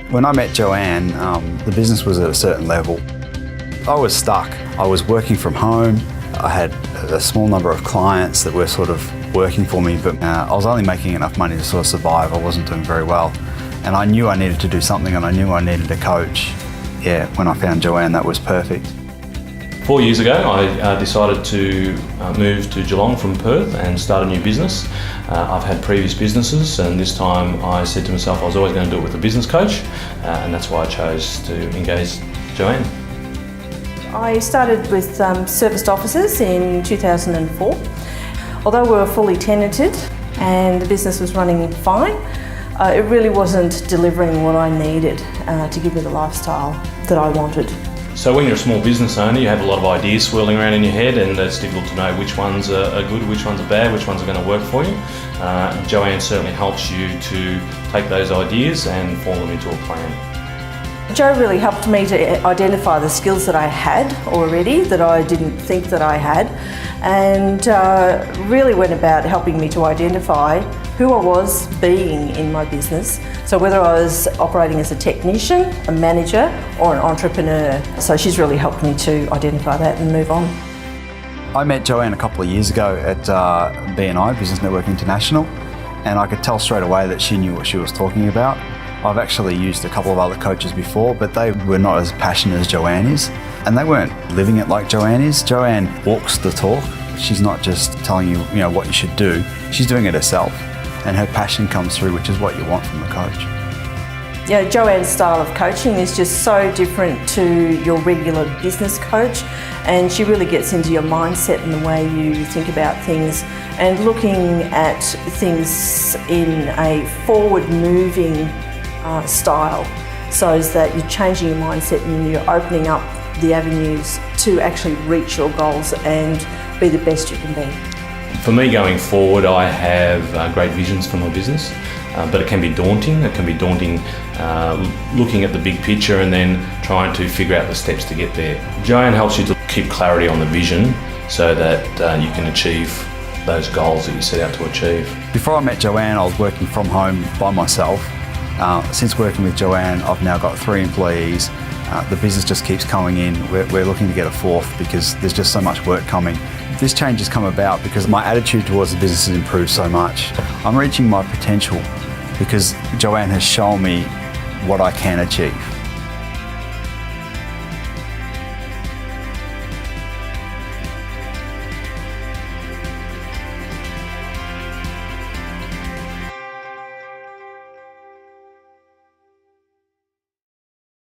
When I met Joanne, the business was at a certain level. I was stuck. I was working from home. I had a small number of clients that were sort of working for me, but I was only making enough money to sort of survive. I wasn't doing very well. And I knew I needed to do something, and I knew I needed a coach. Yeah, when I found Joanne, that was perfect. 4 years ago, I decided to move to Geelong from Perth and start a new business. I've had previous businesses, and this time I said to myself I was always going to do it with a business coach, and that's why I chose to engage Joanne. I started with serviced offices in 2004. Although we were fully tenanted and the business was running fine, it really wasn't delivering what I needed to give me the lifestyle that I wanted. So when you're a small business owner, you have a lot of ideas swirling around in your head, and it's difficult to know which ones are good, which ones are bad, which ones are going to work for you. Joanne certainly helps you to take those ideas and form them into a plan. Jo really helped me to identify the skills that I had already that I didn't think that I had, and really went about helping me to identify who I was being in my business. So whether I was operating as a technician, a manager, or an entrepreneur. So she's really helped me to identify that and move on. I met Joanne a couple of years ago at BNI, Business Network International, and I could tell straight away that she knew what she was talking about. I've actually used a couple of other coaches before, but they were not as passionate as Joanne is, and they weren't living it like Joanne is. Joanne walks the talk. She's not just telling you, what you should do. She's doing it herself, and her passion comes through, which is what you want from a coach. Yeah, Joanne's style of coaching is just so different to your regular business coach, and she really gets into your mindset and the way you think about things, and looking at things in a forward-moving style, so that you're changing your mindset and you're opening up the avenues to actually reach your goals and be the best you can be. For me going forward, I have great visions for my business, but it can be daunting. It can be daunting looking at the big picture and then trying to figure out the steps to get there. Joanne helps you to keep clarity on the vision so that you can achieve those goals that you set out to achieve. Before I met Joanne, I was working from home by myself. Since working with Joanne, I've now got 3 employees. The business just keeps coming in. We're looking to get a 4th because there's just so much work coming. This change has come about because my attitude towards the business has improved so much. I'm reaching my potential because Joanne has shown me what I can achieve.